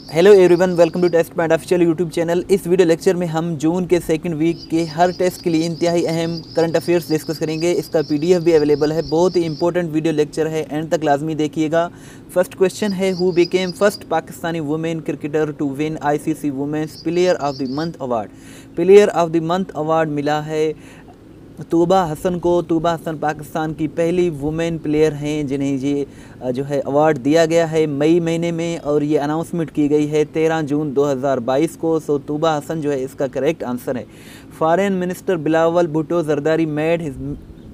Hello everyone, welcome to test point official YouTube channel. इस video lecture में हम जून के सेकंड वीक के हर टेस्ट के लिए इंतहाई अहम करंट अफेयर्स डिस्कस करेंगे। इसका पीडीएफ भी अवेलेबल है। बहुत ही इंपॉर्टेंट वीडियो लेक्चर है, एंड तक लाजमी देखिएगा। फर्स्ट क्वेश्चन है, who became first Pakistani women cricketer to win ICC women's player of the month award. Player of the month award मिला है तूबा हसन को। तूबा हसन पाकिस्तान की पहली वुमेन प्लेयर हैं जिन्हें ये जो है अवार्ड दिया गया है मई महीने में, और ये अनाउंसमेंट की गई है 13 जून 2022 को। सो तूबा हसन जो है इसका करेक्ट आंसर है। Foreign minister Bilawal Bhutto Zardari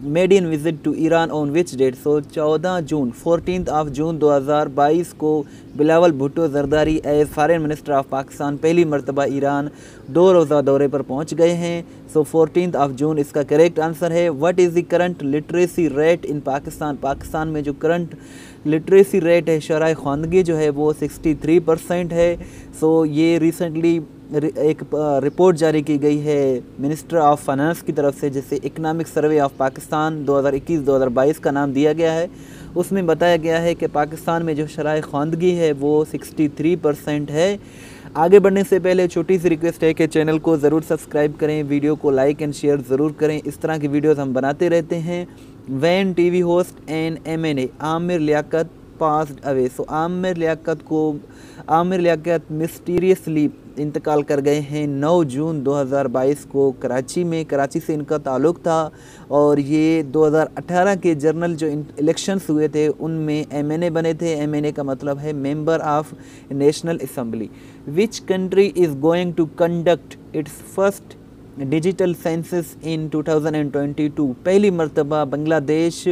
made in visit to Iran on which date. So 14 जून 14 जून 2022 को Bilawal Bhutto Zardari as foreign minister of Pakistan पहली मरतबा ईरान 2 रोज़ा दौरे पर पहुंच गए हैं। सो 14 जून इसका करेक्ट आंसर है। What is the current literacy rate in Pakistan. Pakistan में जो करंट लिटरेसी रेट है, शरह ख़वानगी जो है वो 63% है। सो ये रिसेंटली एक रिपोर्ट जारी की गई है मिनिस्टर ऑफ फाइनेंस की तरफ से, जिसे इकनॉमिक सर्वे ऑफ पाकिस्तान 2021-2022 का नाम दिया गया है। उसमें बताया गया है कि पाकिस्तान में जो शरह ख़वानगी है वो 63% है। आगे बढ़ने से पहले छोटी सी रिक्वेस्ट है कि चैनल को ज़रूर सब्सक्राइब करें, वीडियो को लाइक एंड शेयर ज़रूर करें। इस तरह की वीडियोस हम बनाते रहते हैं। When TV host and MNA Aamir Liaquat passed away. So Aamir Liaquat mysteriously इंतकाल कर गए हैं 9 जून 2022 को कराची में। कराची से इनका ताल्लुक़ था, और ये 2018 के जनरल जो इलेक्शंस हुए थे उनमें MNA बने थे। MNA का मतलब है member of national assembly. Which country is going to conduct its first digital census in 2022। पहली मरतबा बांग्लादेश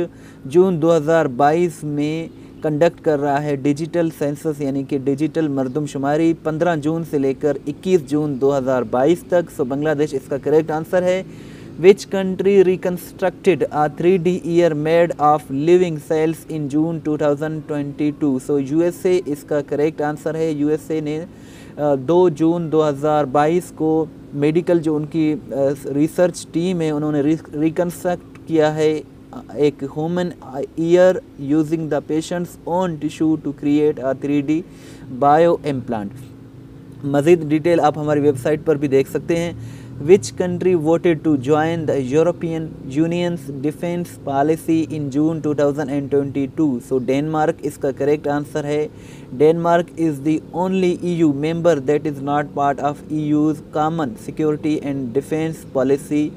जून 2022 में कंडक्ट कर रहा है डिजिटल सेंसस, यानी कि डिजिटल मरदमशुमारी 15 जून से लेकर 21 जून 2022 तक। सो बांग्लादेश इसका करेक्ट आंसर है। Which country reconstructed a 3D year made of living cells in June 2022। So USA इसका करेक्ट आंसर है। USA ने 2 जून 2022 को मेडिकल जो उनकी रिसर्च टीम है उन्होंने रिकन्स्ट्रक्ट किया है एक human ear using the patient's own tissue to create a 3D bio implant. मज़ीद डिटेल आप हमारी वेबसाइट पर भी देख सकते हैं। Which country voted to join the European Union's defence policy in June 2022। So Denmark इसका करेक्ट आंसर है। Denmark is the only EU member that is not part of EU's common security and defence policy.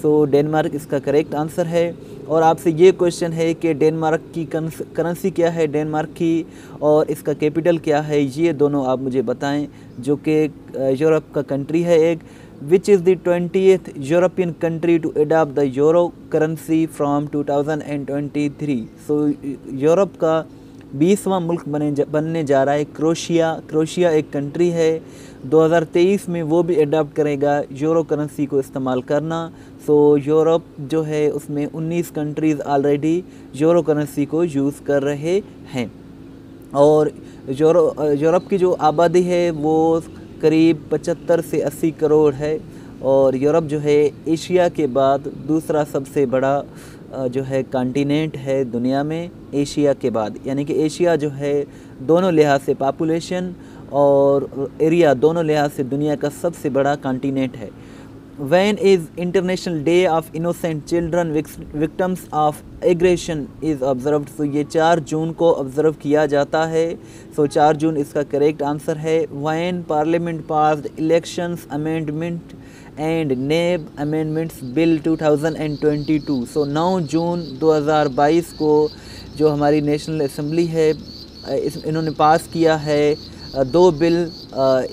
So Denmark इसका correct answer है। और आपसे ये question है कि Denmark की करेंसी क्या है डेनमार्क की, और इसका कैपिटल क्या है, ये दोनों आप मुझे बताएं, जो कि यूरोप का कंट्री है एक। Which is the 20th European country to adopt the euro currency from 2023। So Europe का 20वां मुल्क बनने जा रहा है क्रोशिया। क्रोशिया एक कंट्री है, 2023 में वो भी अडॉप्ट करेगा यूरो करेंसी को इस्तेमाल करना। सो यूरोप जो है उसमें 19 कंट्रीज़ ऑलरेडी यूरो करेंसी को यूज़ कर रहे हैं। और यूरोप की जो आबादी है वो करीब 75 से 80 करोड़ है, और यूरोप जो है एशिया के बाद दूसरा सबसे बड़ा जो है कॉन्टिनेंट है दुनिया में एशिया के बाद, यानी कि एशिया जो है दोनों लिहाज से पॉपुलेशन और एरिया दोनों लिहाज से दुनिया का सबसे बड़ा कॉन्टिनेंट है। When is International Day of Innocent Children Victims of Aggression is observed। तो ये 4 जून को ऑब्ज़र्व किया जाता है। सो 4 जून इसका करेक्ट आंसर है। When Parliament passed Elections Amendment and NAB Amendments Bill 2022। सो 9 जून 2022 को जो हमारी नेशनल असम्बली है इन्होंने पास किया है 2 बिल।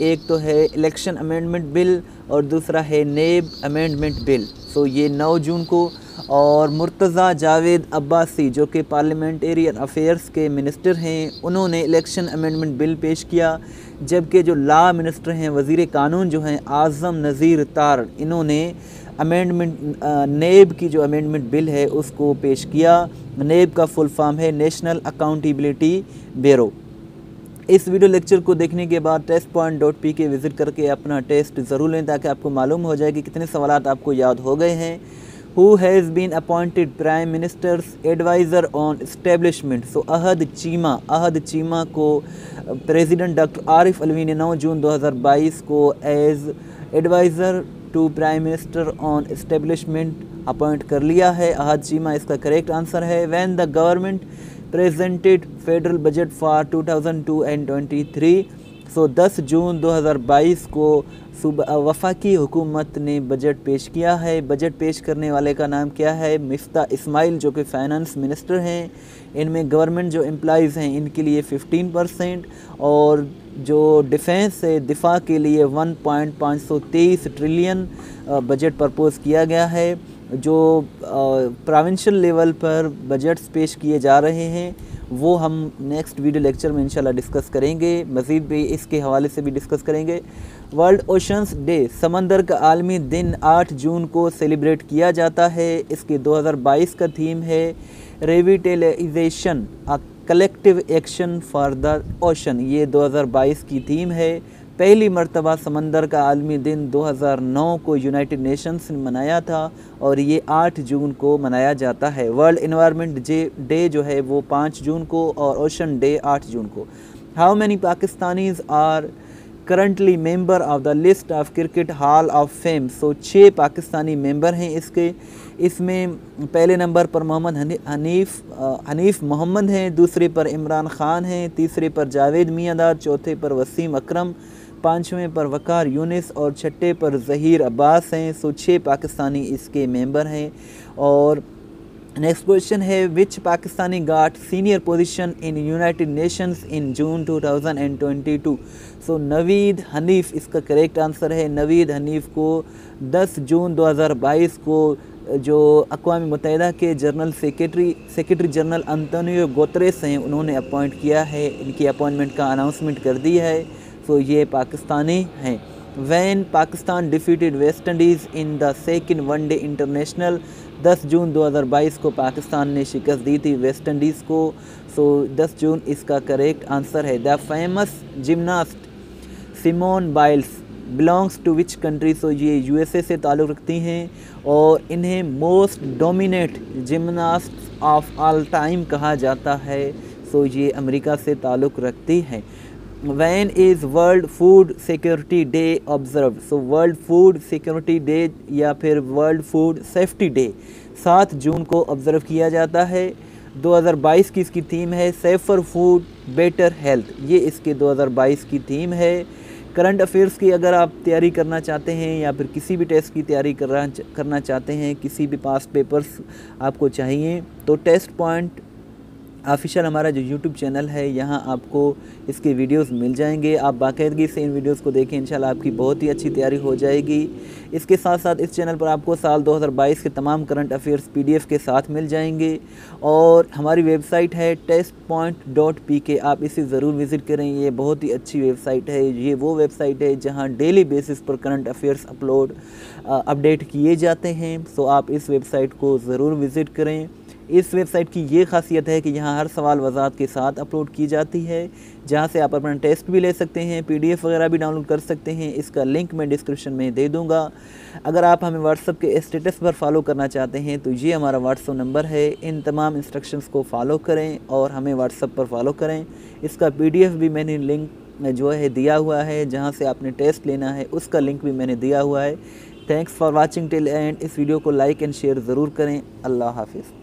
एक तो है इलेक्शन अमेंडमेंट बिल और दूसरा है नेब अमेंडमेंट बिल। सो ये 9 जून को। और मुर्तज़ा जावेद अब्बासी जो कि पार्लियामेंटेरियन अफेयर्स के मिनिस्टर हैं, उन्होंने इलेक्शन अमेंडमेंट बिल पेश किया, जबकि जो लॉ मिनिस्टर हैं वज़ीर कानून जो हैं आज़म नज़ीर तार, इन्होंने अमेंडमेंट नेब की जो अमेंडमेंट बिल है उसको पेश किया। नेब का फुल फॉर्म है नेशनल अकाउंटेबिलिटी ब्यूरो। इस वीडियो लेक्चर को देखने के बाद testpoint.pk विज़िट करके अपना टेस्ट ज़रूर लें, ताकि आपको मालूम हो जाए कि कितने सवालात आपको याद हो गए हैं। who has been appointed Prime Minister's advisor on establishment. So अहद चीमा को प्रेसिडेंट डॉक्टर आरिफ अलवी ने 9 जून 2022 को as adviser to prime minister on establishment appoint कर लिया है। अहद चीमा इसका करेक्ट आंसर है। When the government presented federal budget for 2002 and 23, so 10 जून 2022 को वफाकी हुकूमत ने बजट पेश किया है। बजट पेश करने वाले का नाम क्या है? मिफ्ता इस्माइल, जो कि फाइनेंस मिनिस्टर हैं। इनमें गवर्नमेंट जो एम्प्लॉइज़ हैं इनके लिए 15% और जो डिफेंस है दिफा के लिए 1.523 ट्रिलियन बजट प्रपोज़ किया गया है। जो प्रोविंशियल लेवल पर बजट्स पेश किए जा रहे हैं वो हम नेक्स्ट वीडियो लेक्चर में इंशाल्लाह डिस्कस करेंगे। मज़ीद भी इसके हवाले से भी डिस्कस करेंगे। वर्ल्ड ओशंस डे, समंदर का आलमी दिन 8 जून को सेलिब्रेट किया जाता है। इसके 2022 का थीम है revitalisation a collective action for the ocean. ये 2022 की थीम है। पहली मर्तबा समंदर का आलमी दिन 2009 को यूनाइटेड नेशंस ने मनाया था और ये 8 जून को मनाया जाता है। वर्ल्ड एनवायरनमेंट डे जो है वो 5 जून को और ओशन डे 8 जून को। How many Pakistanis are currently member of the list of cricket hall of fame. So 6 Pakistani member हैं इसके। इसमें पहले नंबर पर मोहम्मद हनीफ मोहम्मद हैं, दूसरे पर इमरान ख़ान हैं, तीसरे पर जावेद मियांदाद, चौथे पर वसीम अकरम, 5वें पर वकार यूनिस और छठे पर ज़हीर अब्बास हैं। सो 6 पाकिस्तानी इसके मेंबर हैं। और नेक्स्ट क्वेश्चन है which Pakistani got senior position in United Nations in June 2022। So Naveed Hanif इसका करेक्ट आंसर है। नवीद हनीफ को 10 जून 2022 को जो अक़वाम मुत्तहिदा के general secretary general Antonio Guterres हैं उन्होंने अपॉइंट किया है। इनकी अपॉइंटमेंट का अनाउंसमेंट कर दी है। सो ये पाकिस्तानी हैं। When Pakistan defeated West Indies in the second one day international, 10 जून 2022 को पाकिस्तान ने शिकस्त दी थी वेस्ट इंडीज़ को। सो 10 जून इसका करेक्ट आंसर है। The famous gymnast Simone Biles belongs to which country. So ये यूएसए से ताल्लुक़ रखती हैं और इन्हें most dominate gymnast of all time कहा जाता है। सो ये अमेरिका से ताल्लुक़ रखती हैं। When is world food security day observe. So world food security day या फिर वर्ल्ड फूड सेफ्टी डे 7 जून को ऑब्ज़र्व किया जाता है। 2022 की इसकी थीम है सेफर फूड बेटर हेल्थ। ये इसके 2022 की थीम है। करंट अफेयर्स की अगर आप तैयारी करना चाहते हैं या फिर किसी भी टेस्ट की तैयारी करना चाहते हैं, किसी भी पास पेपर्स आपको चाहिए तो टेस्ट पॉइंट ऑफिशियल हमारा जो यूट्यूब चैनल है यहाँ आपको इसके वीडियोस मिल जाएंगे। आप बाकायदगी से इन वीडियोस को देखें, इंशाल्लाह आपकी बहुत ही अच्छी तैयारी हो जाएगी। इसके साथ साथ इस चैनल पर आपको साल 2022 के तमाम करंट अफेयर्स PDF के साथ मिल जाएंगे। और हमारी वेबसाइट है testpoint.pk, आप इसे ज़रूर विज़िट करें। ये बहुत ही अच्छी वेबसाइट है। ये वो वेबसाइट है जहाँ डेली बेसिस पर करंट अफेयर्स अपडेट किए जाते हैं। सो आप इस वेबसाइट को ज़रूर विज़िट करें। इस वेबसाइट की ये खासियत है कि यहाँ हर सवाल वज़ाहत के साथ अपलोड की जाती है, जहाँ से आप अपना टेस्ट भी ले सकते हैं, PDF वगैरह भी डाउनलोड कर सकते हैं। इसका लिंक मैं डिस्क्रिप्शन में दे दूँगा। अगर आप हमें व्हाट्सएप के स्टेटस पर फॉलो करना चाहते हैं तो ये हमारा व्हाट्सएप नंबर है। इन तमाम इंस्ट्रक्शंस को फॉलो करें और हमें व्हाट्सएप पर फॉलो करें। इसका PDF भी मैंने लिंक में जो है दिया हुआ है, जहाँ से आपने टेस्ट लेना है उसका लिंक भी मैंने दिया हुआ है। Thanks for watching till and. इस वीडियो को लाइक एंड शेयर ज़रूर करें। अल्लाह हाफिज़।